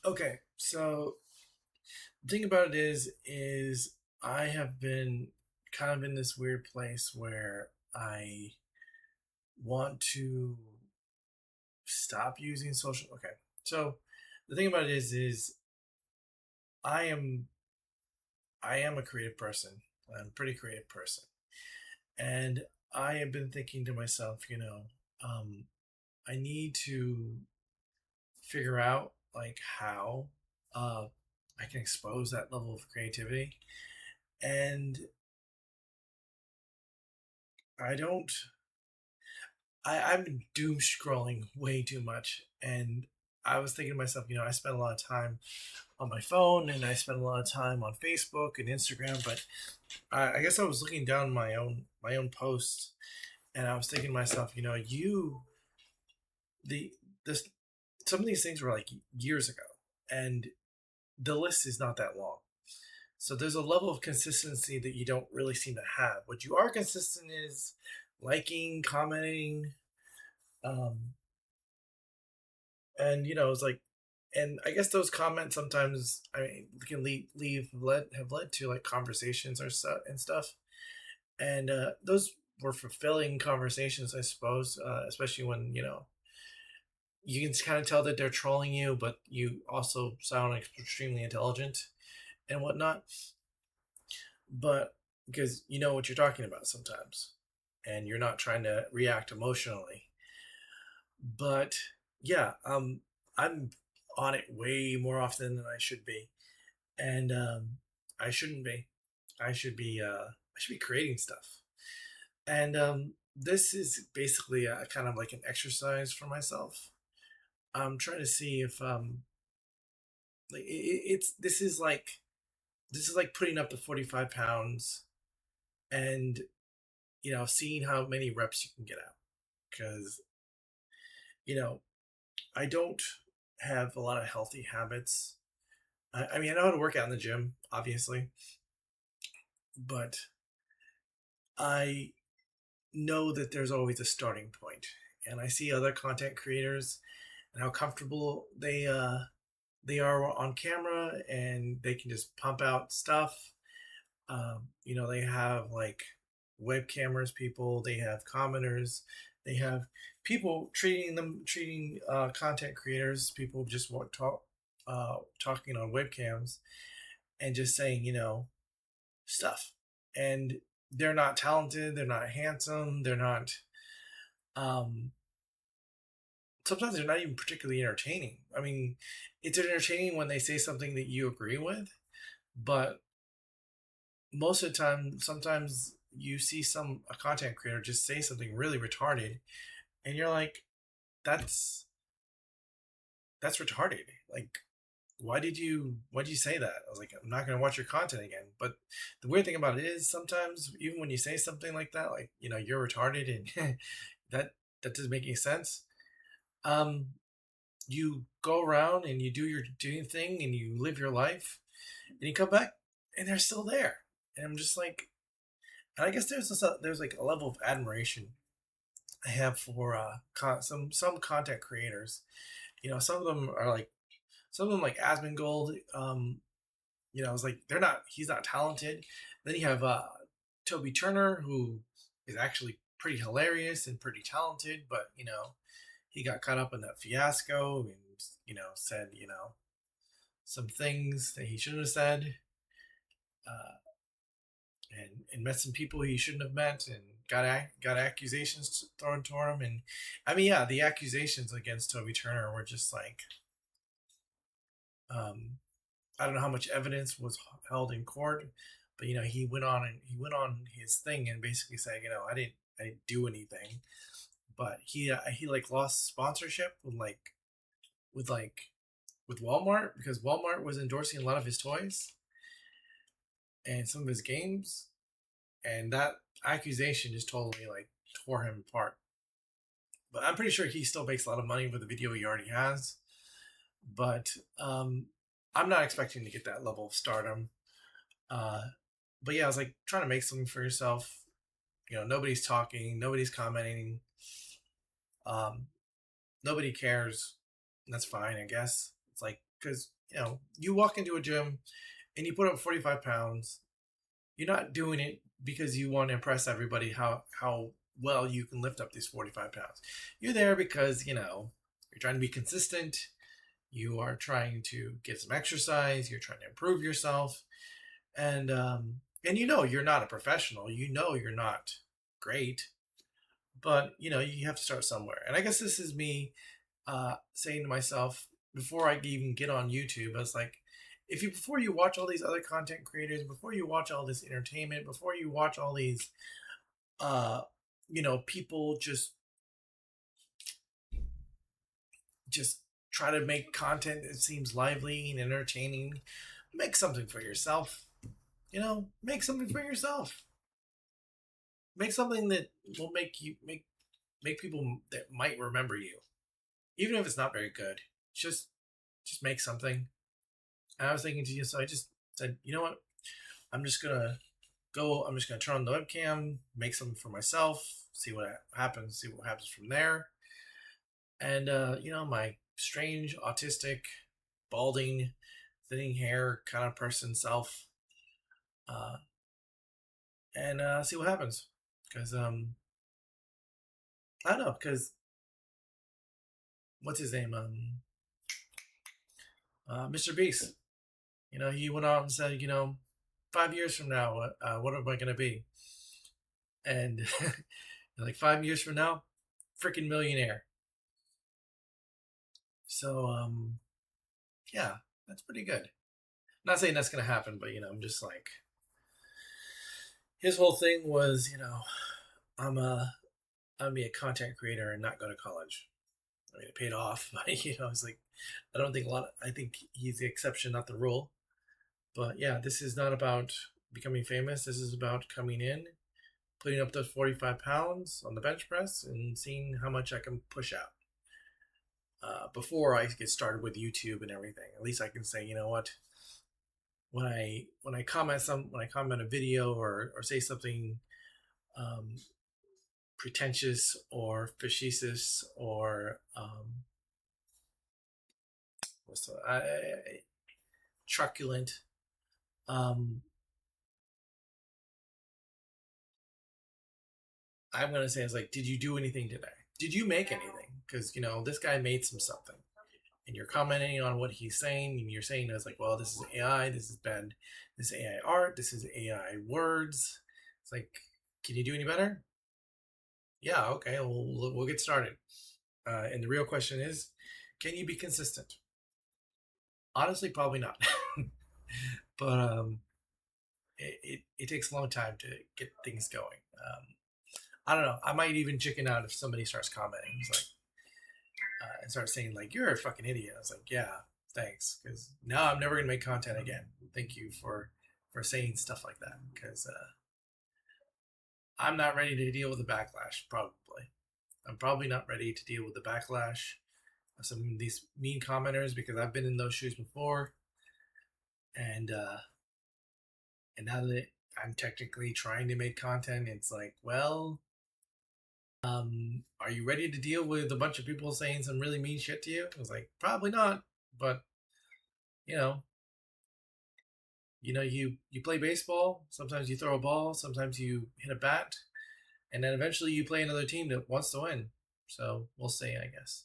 Okay, so the thing about it is I have been kind of in this weird place where I want to stop using social. Okay, so the thing about it is I am I am a creative person. I'm a pretty creative person, and I have been thinking to myself, um, I need to figure out like how uh, I can expose that level of creativity. And I don't I've been doom scrolling way too much, and I was thinking to myself, I spend a lot of time on my phone, and I spend a lot of time on Facebook and Instagram. But I guess I was looking down my own posts, and I was thinking to myself, the this some of these things were like years ago, and the list is not that long. So there's a level of consistency that you don't really seem to have. What you are consistent is liking, commenting, um, and it's like, and I guess those comments sometimes I mean can have led to like conversations or stuff and stuff, and those were fulfilling conversations, I suppose, especially when you can kind of tell that they're trolling you, but you also sound extremely intelligent and whatnot. But because you know what you're talking about sometimes, and you're not trying to react emotionally. But yeah, I'm on it way more often than I should be, and I shouldn't be. I should be creating stuff, and this is basically a kind of like an exercise for myself. I'm trying to see if like it's this is like putting up the 45 pounds and seeing how many reps you can get out, because you know I don't have a lot of healthy habits. I mean, I know how to work out in the gym, obviously, but I know that there's always a starting point. And I see other content creators and how comfortable they are on camera, and they can just pump out stuff. They have like web cameras, people, they have commenters, they have people treating content creators, people just want talking on webcams and just saying, stuff. And they're not talented, they're not handsome, they're not um sometimes they're not even particularly entertaining. I mean, it's entertaining when they say something that you agree with, but most of the time, sometimes you see a content creator just say something really retarded, and you're like, that's that's retarded. Like, why did you say that? I was like, I'm not gonna watch your content again. But the weird thing about it is sometimes even when you say something like that, like, you're retarded, and that doesn't make any sense. Um, you go around and you do your doing thing and you live your life, and you come back and they're still there. And I'm just like, and I guess there's like a level of admiration I have for some content creators. Some of them are like some of them like Asmongold. It's like he's not talented. Then you have Toby Turner, who is actually pretty hilarious and pretty talented, but he got caught up in that fiasco and said some things that he shouldn't have said, uh, and met some people he shouldn't have met, and got accusations thrown to him. And I mean, yeah, the accusations against Toby Turner were just like, um, I don't know how much evidence was held in court, but he went on his thing and basically said, I didn't do anything, but he like lost sponsorship with with Walmart, because Walmart was endorsing a lot of his toys and some of his games, and that accusation just totally like tore him apart. But I'm pretty sure he still makes a lot of money with the video he already has. But I'm not expecting to get that level of stardom. Uh, but yeah, I was like trying to make something for yourself. Nobody's talking, nobody's commenting, um, nobody cares. And that's fine, I guess. It's like, because you walk into a gym and you put up 45 pounds. You're not doing it because you want to impress everybody how well you can lift up these 45 pounds. You're there because you're trying to be consistent. You are trying to get some exercise. You're trying to improve yourself, and you're not a professional. You're not great, but you have to start somewhere. And I guess this is me saying to myself before I even get on YouTube, I was like, if you before you watch all these other content creators, before you watch all this entertainment, before you watch all these, uh, people just try to make content that seems lively and entertaining, make something for yourself. Make something for yourself. Make something that will make people that might remember you, even if it's not very good. Just make something. And I was thinking to you, so I just said, you know what? I'm just gonna go. I'm just gonna turn on the webcam, make something for myself, see what happens, see what happens from there. And my strange, autistic, balding, thinning hair kind of person self, uh, and see what happens. Because I don't know. Because what's his name? Mr. Beast. He went out and said, 5 years from now, what am I gonna be? And like 5 years from now, freaking millionaire. So yeah, that's pretty good. Not saying that's gonna happen, but I'm just like, his whole thing was, I'm a I'm be a content creator and not go to college. I mean, it paid off, but it's like, I think he's the exception, not the rule. But yeah, this is not about becoming famous. This is about coming in, putting up those 45 pounds on the bench press, and seeing how much I can push out. Before I get started with YouTube and everything, at least I can say, you know what, when I comment a video or say something um, pretentious or facetious or what's the, truculent, um, I'm gonna say, it's like, did you do anything today? Did you make anything? Because this guy made something, and you're commenting on what he's saying, and you're saying it's like, well, this is AI, this is bad, this is AI art, this is AI words. It's like, can you do any better? Yeah, okay, we'll get started. And the real question is, can you be consistent? Honestly, probably not. But it takes a long time to get things going. I don't know. I might even chicken out if somebody starts commenting. It's like, and start saying like, "You're a fucking idiot." I was like, "Yeah, thanks," because now I'm never gonna make content again. Thank you for saying stuff like that, because I'm not ready to deal with the backlash. Probably, I'm probably not ready to deal with the backlash of some of these mean commenters, because I've been in those shoes before, and now that I'm technically trying to make content, it's like, well, are you ready to deal with a bunch of people saying some really mean shit to you? I was like, probably not, but you know, you play baseball. Sometimes you throw a ball. Sometimes you hit a bat, and then eventually you play another team that wants to win. So we'll see, I guess.